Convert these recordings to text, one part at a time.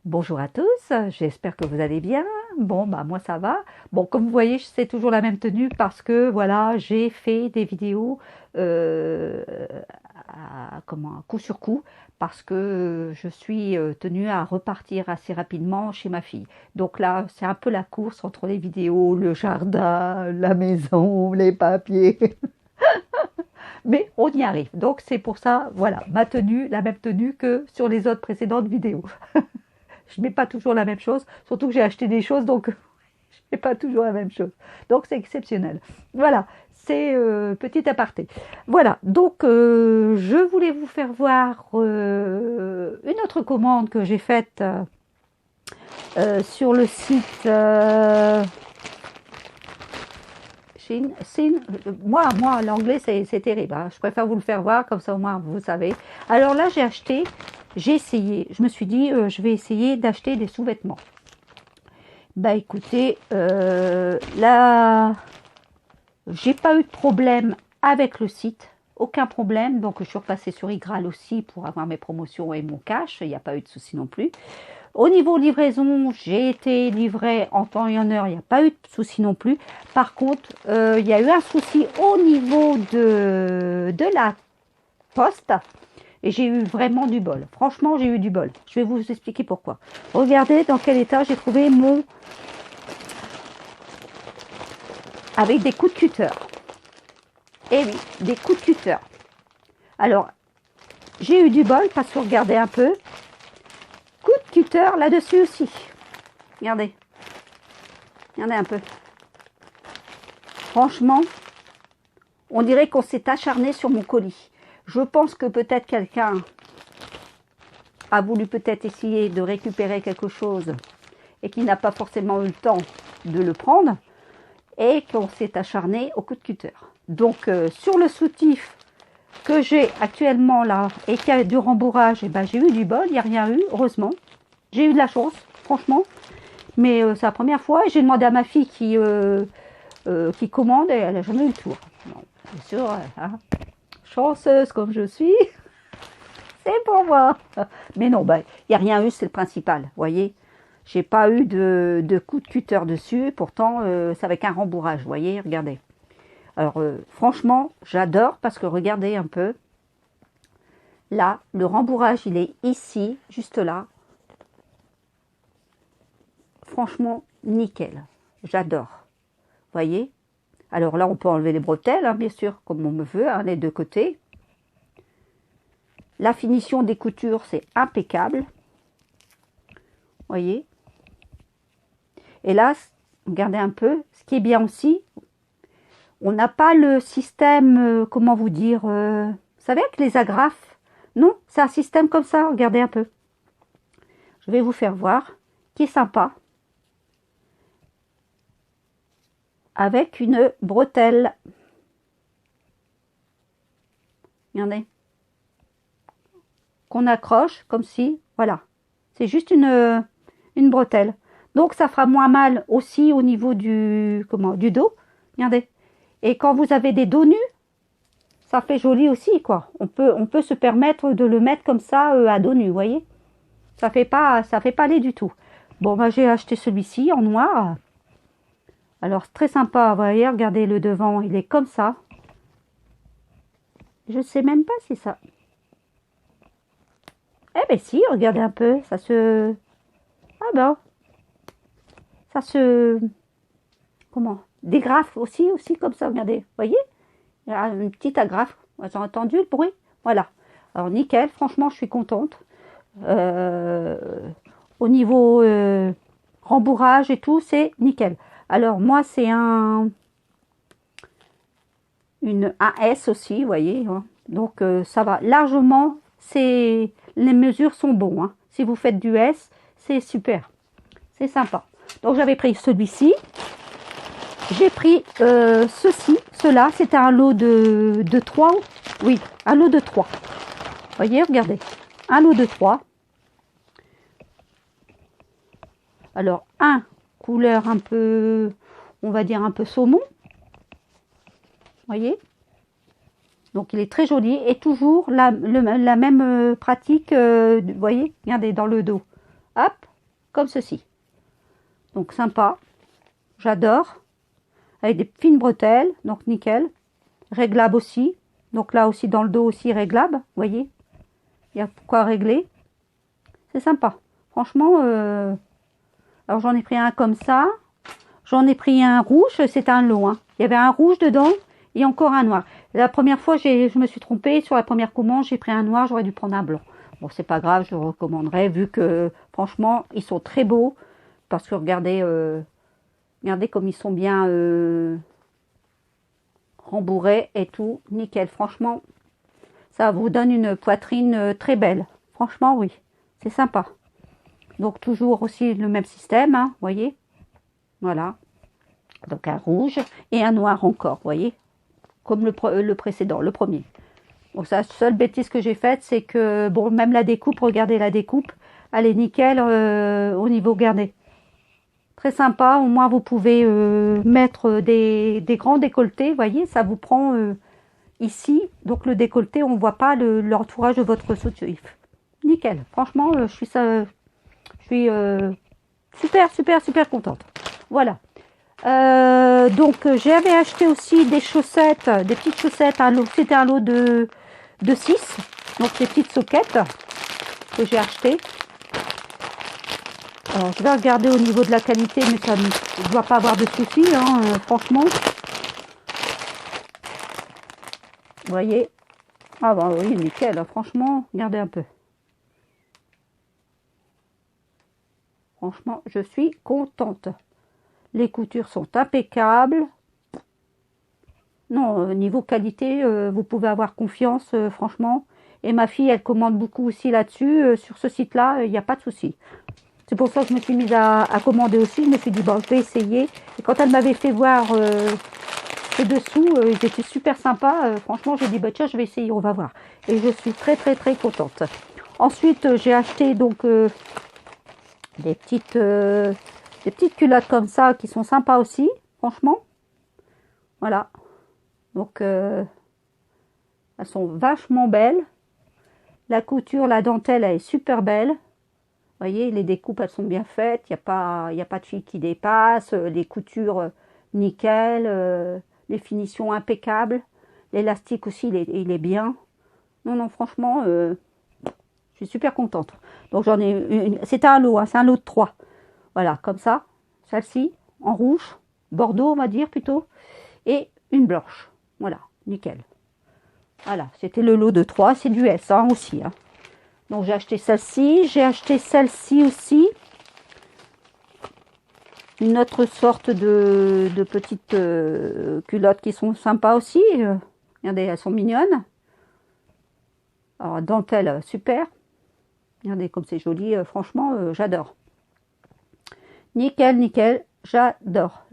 Bonjour à tous, j'espère que vous allez bien. Bon, bah moi ça va. Bon, comme vous voyez, c'est toujours la même tenue parce que voilà, j'ai fait des vidéos euh, à coup sur coup parce que je suis tenue à repartir assez rapidement chez ma fille. Donc là, c'est un peu la course entre les vidéos, le jardin, la maison, les papiers. Mais on y arrive. Donc c'est pour ça, voilà, ma tenue, la même tenue que sur les autres précédentes vidéos. Je mets pas toujours la même chose, surtout que j'ai acheté des choses, donc je mets pas toujours la même chose. Donc c'est exceptionnel. Voilà, c'est petit aparté. Voilà, donc je voulais vous faire voir une autre commande que j'ai faite sur le site moi, l'anglais, c'est terrible, hein. Je préfère vous le faire voir, comme ça au moins vous savez. Alors là, j'ai essayé. Je me suis dit, je vais essayer d'acheter des sous-vêtements. Bah écoutez, là, j'ai pas eu de problème avec le site. Aucun problème. Donc je suis repassée sur iGraal aussi pour avoir mes promotions et mon cash. Il n'y a pas eu de souci non plus. Au niveau livraison, j'ai été livrée en temps et en heure, il n'y a pas eu de souci non plus. Par contre, il y a eu un souci au niveau de la poste et j'ai eu vraiment du bol. Franchement, j'ai eu du bol. Je vais vous expliquer pourquoi. Regardez dans quel état j'ai trouvé mon... avec des coups de cutter. Eh oui, des coups de cutter. Alors, j'ai eu du bol parce que regardez un peu. Coup de cutter là-dessus aussi. Regardez. Regardez un peu. Franchement, on dirait qu'on s'est acharné sur mon colis. Je pense que peut-être quelqu'un a voulu peut-être essayer de récupérer quelque chose et qui n'a pas forcément eu le temps de le prendre et qu'on s'est acharné au coup de cutter. Donc sur le soutif que j'ai actuellement là et qui a du rembourrage, eh ben, j'ai eu du bol, il n'y a rien eu, heureusement. J'ai eu de la chance, franchement. Mais c'est la première fois et j'ai demandé à ma fille qui commande et elle n'a jamais eu le tour. Non, bien sûr, hein, chanceuse comme je suis, c'est pour moi. Mais non, bah, il n'y a rien eu, c'est le principal, vous voyez. J'ai pas eu de coup de cutter dessus, pourtant c'est avec un rembourrage, vous voyez, regardez. Alors franchement, j'adore parce que regardez un peu. Là, le rembourrage, il est ici, juste là. Franchement, nickel. J'adore. Voyez. Alors là, on peut enlever les bretelles, hein, bien sûr, comme on me veut, hein, les deux côtés. La finition des coutures, c'est impeccable. Voyez. Et là, regardez un peu. Ce qui est bien aussi, on n'a pas le système, comment vous dire, vous savez, avec les agrafes. Non, c'est un système comme ça. Regardez un peu. Je vais vous faire voir, qui est sympa. Avec une bretelle. Regardez. Qu'on accroche comme si, voilà. C'est juste une bretelle. Donc ça fera moins mal aussi au niveau du dos. Regardez. Et quand vous avez des dos nus, ça fait joli aussi, quoi. On peut se permettre de le mettre comme ça à dos nu, vous voyez. Ça fait pas laid du tout. Bon, bah, j'ai acheté celui-ci en noir. Alors, très sympa, vous voyez, regardez le devant, il est comme ça. Je sais même pas si ça... Eh ben si, regardez un peu, ça se... Ah ben, ça se... Comment? Dégrafe aussi comme ça, regardez, vous voyez? Il y a une petite agrafe, vous avez entendu le bruit? Voilà. Alors, nickel, franchement, je suis contente. Euh, Au niveau rembourrage et tout, c'est nickel. Alors, moi, c'est un S aussi, vous voyez, hein. Donc ça va largement, les mesures sont bons, hein. Si vous faites du S, c'est super, c'est sympa. Donc j'avais pris celui-ci, j'ai pris cela, c'était un lot de 3, oui, un lot de 3. Vous voyez, regardez, un lot de 3. Alors un couleur un peu, on va dire un peu saumon, vous voyez. Donc il est très joli et toujours la même pratique, vous voyez, regardez dans le dos. Hop, comme ceci. Donc sympa, j'adore. Avec des fines bretelles, donc nickel. Réglable aussi. Donc là aussi dans le dos aussi réglable, vous voyez. Il y a quoi régler. C'est sympa. Franchement, alors j'en ai pris un comme ça. J'en ai pris un rouge, c'est un lot. Hein. Il y avait un rouge dedans et encore un noir. La première fois, je me suis trompée. Sur la première commande, j'ai pris un noir, j'aurais dû prendre un blanc. Bon, c'est pas grave, je le recommanderais vu que franchement, ils sont très beaux. Parce que regardez, regardez comme ils sont bien rembourrés et tout. Nickel, franchement, ça vous donne une poitrine très belle. Franchement, oui, c'est sympa. Donc toujours aussi le même système, hein, voyez. Voilà. Donc un rouge et un noir encore, voyez. Comme le précédent, le premier. Bon, ça, la seule bêtise que j'ai faite, c'est que, bon, même la découpe, regardez la découpe, elle est nickel au niveau, regardez. Très sympa, au moins vous pouvez mettre des grands décolletés, voyez, ça vous prend ici. Donc le décolleté, on ne voit pas l'entourage de votre soutif. Nickel, franchement, je suis super contente. Voilà. Donc j'avais acheté aussi des chaussettes, des petites chaussettes, c'était un lot de 6, donc des petites soquettes que j'ai achetées. Alors je vais regarder au niveau de la qualité, mais ça ne doit pas avoir de soucis, hein, franchement. Vous voyez? Ah bah oui, nickel, hein, franchement, regardez un peu. Franchement, je suis contente. Les coutures sont impeccables. Non, niveau qualité, vous pouvez avoir confiance, franchement. Et ma fille, elle commande beaucoup aussi là-dessus. Sur ce site-là, il n'y a pas de souci. C'est pour ça que je me suis mise à commander aussi. Je me suis dit, bon, je vais essayer. Et quand elle m'avait fait voir ces dessous, ils étaient super sympas. Franchement, j'ai dit, bah, tiens, je vais essayer, on va voir. Et je suis très contente. Ensuite, j'ai acheté donc des petites culottes comme ça qui sont sympas aussi, franchement. Voilà. Donc, elles sont vachement belles. La couture, la dentelle, elle est super belle. Vous voyez, les découpes, elles sont bien faites. Il n'y a pas de fil qui dépasse. Les coutures, nickel. Les finitions impeccables. L'élastique aussi, il est bien. Non, franchement, je suis super contente. Donc, j'en ai une. C'était un lot, hein, c'est un lot de 3. Voilà, comme ça. Celle-ci, en rouge. Bordeaux, on va dire, plutôt. Et une blanche. Voilà, nickel. Voilà, c'était le lot de 3. C'est du S, hein, aussi, hein. Donc, j'ai acheté celle-ci. J'ai acheté celle-ci aussi. Une autre sorte de petites culottes qui sont sympas aussi. Regardez, elles sont mignonnes. Alors, dentelle, super. Regardez comme c'est joli. Franchement, j'adore. Nickel, j'adore.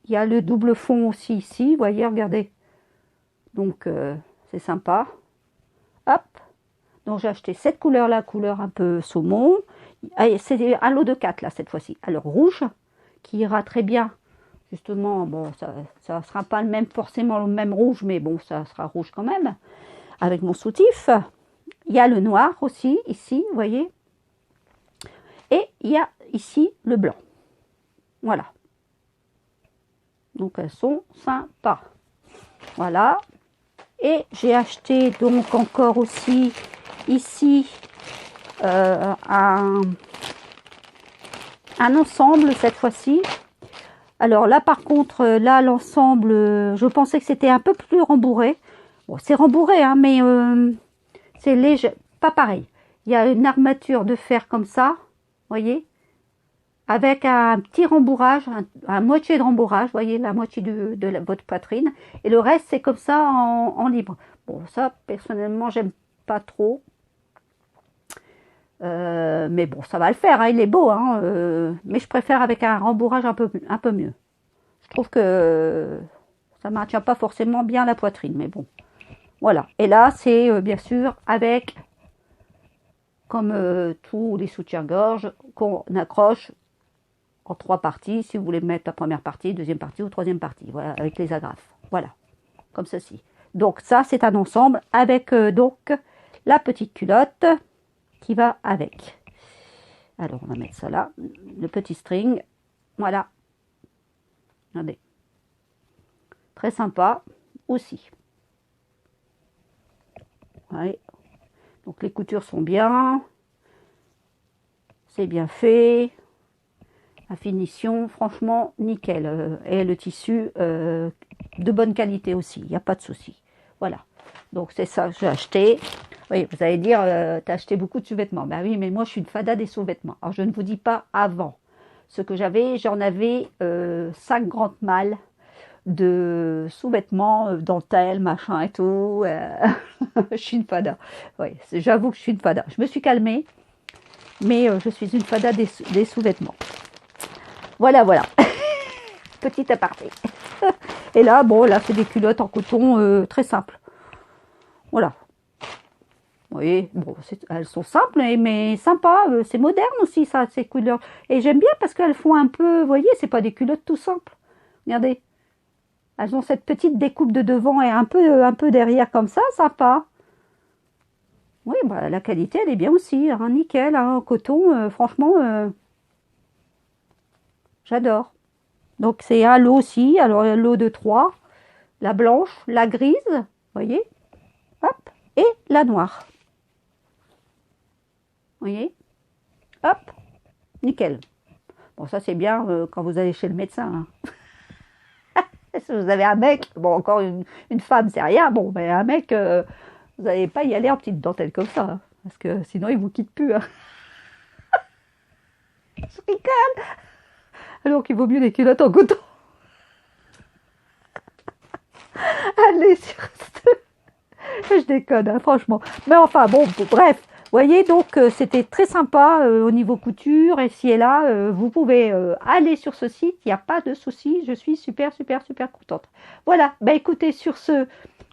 Il y a le double fond aussi ici. Vous voyez, regardez. Donc, c'est sympa. Hop. Donc, j'ai acheté cette couleur-là, couleur un peu saumon. C'est un lot de 4, là, cette fois-ci. Alors, rouge, qui ira très bien. Justement, bon, ça sera pas forcément le même rouge, mais bon, ça sera rouge quand même. Avec mon soutif. Il y a le noir aussi, ici, vous voyez. Et il y a ici le blanc. Voilà. Donc, elles sont sympas. Voilà. Et j'ai acheté donc encore aussi ici un ensemble cette fois-ci. Alors là par contre, là l'ensemble, je pensais que c'était un peu plus rembourré. Bon, c'est rembourré, hein, mais c'est léger, pas pareil. Il y a une armature de fer comme ça, voyez, avec un petit rembourrage, un moitié de rembourrage, voyez, la moitié de votre poitrine. Et le reste, c'est comme ça en libre. Bon, ça, personnellement, j'aime pas trop. Mais bon, ça va le faire, hein, il est beau. Hein, mais je préfère avec un rembourrage un peu mieux. Je trouve que ça ne maintient pas forcément bien la poitrine, mais bon. Voilà. Et là, c'est bien sûr avec, comme tous les soutiens-gorge, qu'on accroche en 3 parties, si vous voulez mettre la première partie, deuxième partie ou troisième partie, voilà, avec les agrafes, voilà, comme ceci. Donc ça, c'est un ensemble avec donc la petite culotte qui va avec. Alors, on va mettre ça là, le petit string. Voilà. Regardez. Très sympa aussi. Ouais. Donc, les coutures sont bien. C'est bien fait. La finition, franchement, nickel. Et le tissu, de bonne qualité aussi. Il n'y a pas de souci. Voilà. Donc, c'est ça que j'ai acheté. Oui, vous allez dire, tu as acheté beaucoup de sous-vêtements. Ben oui, mais moi, je suis une fada des sous-vêtements. Alors, je ne vous dis pas avant. Ce que j'en avais 5 grandes malles de sous-vêtements, dentelle, machin et tout. Je suis une fada. Oui, j'avoue que je suis une fada. Je me suis calmée, mais je suis une fada des sous-vêtements. Voilà, voilà. Petit aparté. Et là, bon, là, c'est des culottes en coton très simples. Voilà. Vous voyez, bon, elles sont simples, mais sympas. C'est moderne aussi, ça, ces couleurs. Et j'aime bien parce qu'elles font un peu, vous voyez, c'est pas des culottes tout simples. Regardez. Elles ont cette petite découpe de devant et un peu derrière comme ça, sympa. Oui, bah, la qualité, elle est bien aussi. Hein, nickel, hein, coton, franchement, j'adore. Donc, c'est un lot aussi. Alors, un lot de 3. La blanche, la grise, vous voyez. Hop. Et la noire. Vous voyez. Hop. Nickel. Bon, ça, c'est bien quand vous allez chez le médecin. Hein. Si vous avez un mec, bon, encore une femme, c'est rien. Bon, mais un mec, vous n'allez pas y aller en petite dentelle comme ça. Hein, parce que sinon, il vous quitte plus. Hein. Je rigole. Alors qu'il vaut mieux des culottes en coton. Allez, sur ce... Je déconne, hein, franchement. Mais enfin, bon, bref. Vous voyez, donc, c'était très sympa au niveau couture. Et si et là, vous pouvez aller sur ce site. Il n'y a pas de souci. Je suis super, super, super contente. Voilà. Bah, écoutez, sur ce,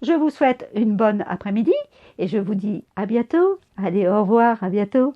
je vous souhaite une bonne après-midi. Et je vous dis à bientôt. Allez, au revoir. À bientôt.